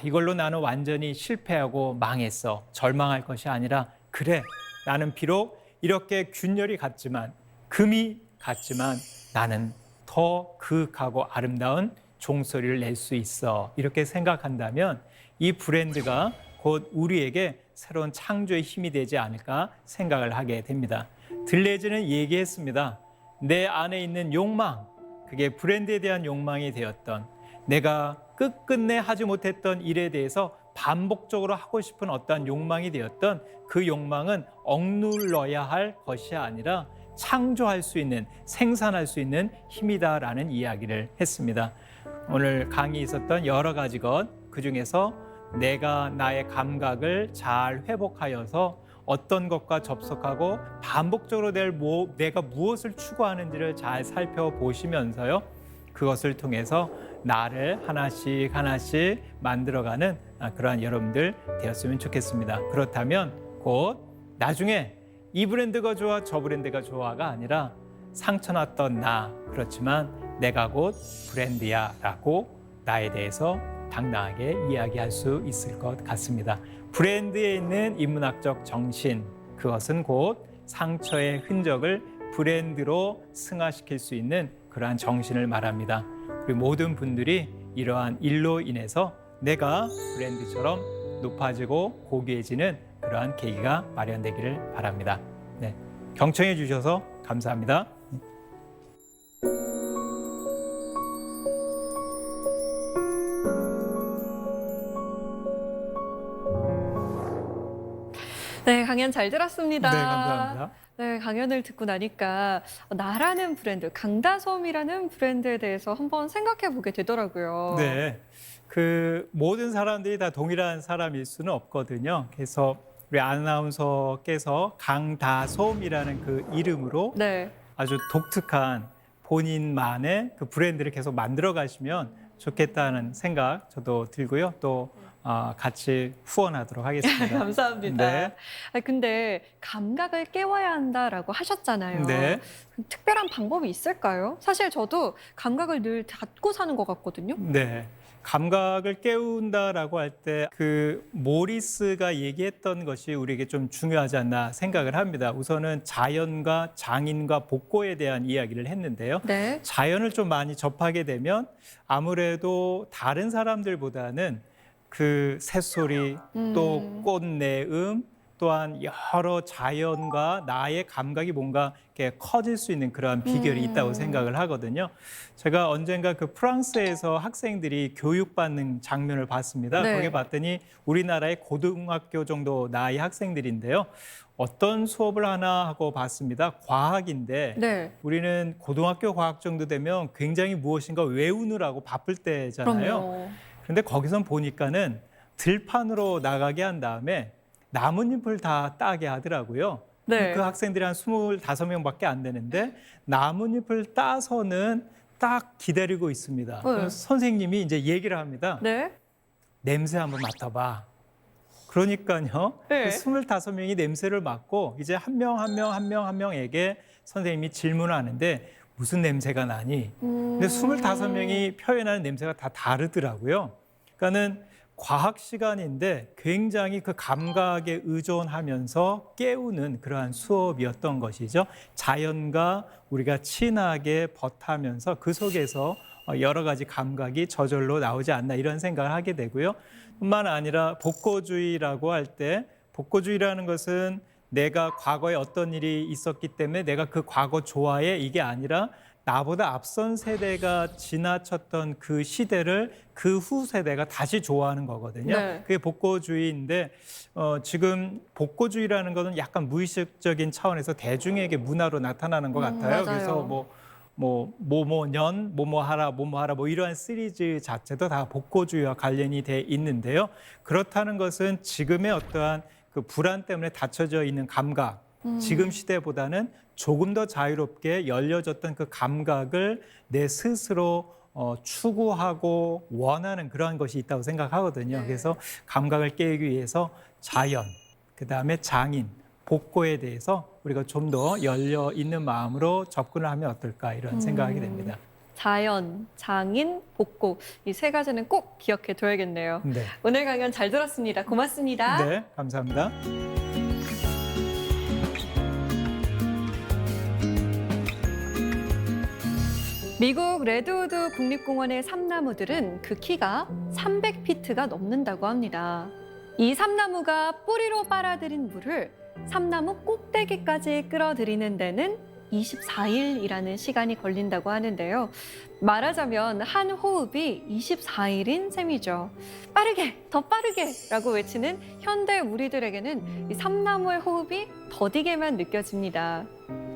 이걸로 나는 완전히 실패하고 망했어. 절망할 것이 아니라 그래, 나는 비록 이렇게 균열이 같지만 금이 같지만 나는 더 그윽하고 아름다운 종소리를 낼 수 있어. 이렇게 생각한다면 이 브랜드가 곧 우리에게 새로운 창조의 힘이 되지 않을까 생각을 하게 됩니다. 들레즈는 얘기했습니다. 내 안에 있는 욕망, 그게 브랜드에 대한 욕망이 되었던, 내가 끝끝내 하지 못했던 일에 대해서 반복적으로 하고 싶은 어떠한 욕망이 되었던 그 욕망은 억눌러야 할 것이 아니라 창조할 수 있는, 생산할 수 있는 힘이다라는 이야기를 했습니다. 오늘 강의에 있었던 여러 가지 것, 그중에서 내가 나의 감각을 잘 회복하여서 어떤 것과 접속하고 반복적으로 내가 무엇을 추구하는지를 잘 살펴보시면서요, 그것을 통해서 나를 하나씩 하나씩 만들어가는 그러한 여러분들 되었으면 좋겠습니다. 그렇다면 곧 나중에 이 브랜드가 좋아 저 브랜드가 좋아가 아니라 상처났던 나, 그렇지만 내가 곧 브랜드야 라고 나에 대해서 당당하게 이야기할 수 있을 것 같습니다. 브랜드에 있는 인문학적 정신, 그것은 곧 상처의 흔적을 브랜드로 승화시킬 수 있는 그러한 정신을 말합니다. 우리 모든 분들이 이러한 일로 인해서 내가 브랜드처럼 높아지고 고귀해지는 그러한 계기가 마련되기를 바랍니다. 네, 경청해 주셔서 감사합니다. 네, 강연 잘 들었습니다. 네, 감사합니다. 네, 강연을 듣고 나니까 나라는 브랜드, 강다솜이라는 브랜드에 대해서 한번 생각해 보게 되더라고요. 네, 그 모든 사람들이 다 동일한 사람일 수는 없거든요. 그래서 우리 아나운서께서 강다솜이라는 그 이름으로 네. 아주 독특한 본인만의 그 브랜드를 계속 만들어 가시면 좋겠다는 생각 저도 들고요. 또 같이 후원하도록 하겠습니다. 감사합니다. 네. 근데 감각을 깨워야 한다라고 하셨잖아요. 네. 특별한 방법이 있을까요? 사실 저도 감각을 늘 닫고 사는 것 같거든요. 네. 감각을 깨운다라고 할 때 그 모리스가 얘기했던 것이 우리에게 좀 중요하지 않나 생각을 합니다. 우선은 자연과 장인과 복고에 대한 이야기를 했는데요. 네. 자연을 좀 많이 접하게 되면 아무래도 다른 사람들보다는 그 새소리, 또 꽃내음, 또한 여러 자연과 나의 감각이 뭔가 이렇게 커질 수 있는 그러한 비결이 있다고 생각을 하거든요. 제가 언젠가 그 프랑스에서 학생들이 교육받는 장면을 봤습니다. 네. 거기 봤더니 우리나라의 고등학교 정도 나이 학생들인데요. 어떤 수업을 하나 하고 봤습니다. 과학인데 네. 우리는 고등학교 과학 정도 되면 굉장히 무엇인가 외우느라고 바쁠 때잖아요. 그럼요. 그런데 거기선 보니까는 들판으로 나가게 한 다음에 나뭇잎을 다 따게 하더라고요. 네. 그 학생들이 한 25명밖에 안 되는데 나뭇잎을 따서는 딱 기다리고 있습니다. 그래서 선생님이 이제 얘기를 합니다. 네. 냄새 한번 맡아봐. 그러니까요. 네. 그 25명이 냄새를 맡고 이제 한 명에게 선생님이 질문을 하는데 무슨 냄새가 나니? 근데 25명이 표현하는 냄새가 다 다르더라고요. 그러니까는 과학 시간인데 굉장히 그 감각에 의존하면서 깨우는 그러한 수업이었던 것이죠. 자연과 우리가 친하게 버타면서 그 속에서 여러 가지 감각이 저절로 나오지 않나 이런 생각을 하게 되고요. 뿐만 아니라 복고주의라고 할 때 복고주의라는 것은 내가 과거에 어떤 일이 있었기 때문에 내가 그 과거 좋아해 이게 아니라 나보다 앞선 세대가 지나쳤던 그 시대를 그 후 세대가 다시 좋아하는 거거든요. 네. 그게 복고주의인데 지금 복고주의라는 것은 약간 무의식적인 차원에서 대중에게 문화로 나타나는 것 같아요. 맞아요. 그래서 뭐뭐년, 뭐뭐하라 뭐 이러한 시리즈 자체도 다 복고주의와 관련이 돼 있는데요. 그렇다는 것은 지금의 어떠한 그 불안 때문에 닫혀져 있는 감각, 지금 시대보다는 조금 더 자유롭게 열려졌던 그 감각을 내 스스로 추구하고 원하는 그러한 것이 있다고 생각하거든요. 네. 그래서 감각을 깨우기 위해서 자연, 그다음에 장인, 복고에 대해서 우리가 좀 더 열려 있는 마음으로 접근을 하면 어떨까 이런 생각하게 됩니다. 자연, 장인, 복고 이 세 가지는 꼭 기억해 둬야겠네요. 네. 오늘 강연 잘 들었습니다. 고맙습니다. 네, 감사합니다. 미국 레드우드 국립공원의 삼나무들은 그 키가 300피트가 넘는다고 합니다. 이 삼나무가 뿌리로 빨아들인 물을 삼나무 꼭대기까지 끌어들이는 데는 24일이라는 시간이 걸린다고 하는데요. 말하자면 한 호흡이 24일인 셈이죠. 빠르게, 더 빠르게 라고 외치는 현대 우리들에게는 이 삼나무의 호흡이 더디게만 느껴집니다.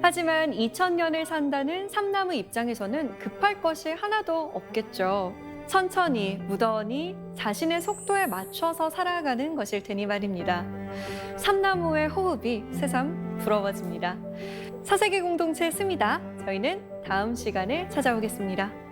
하지만 2000년을 산다는 삼나무 입장에서는 급할 것이 하나도 없겠죠. 천천히, 무던히 자신의 속도에 맞춰서 살아가는 것일 테니 말입니다. 삼나무의 호흡이 새삼 부러워집니다. 사세기 공동체 스미다. 저희는 다음 시간에 찾아오겠습니다.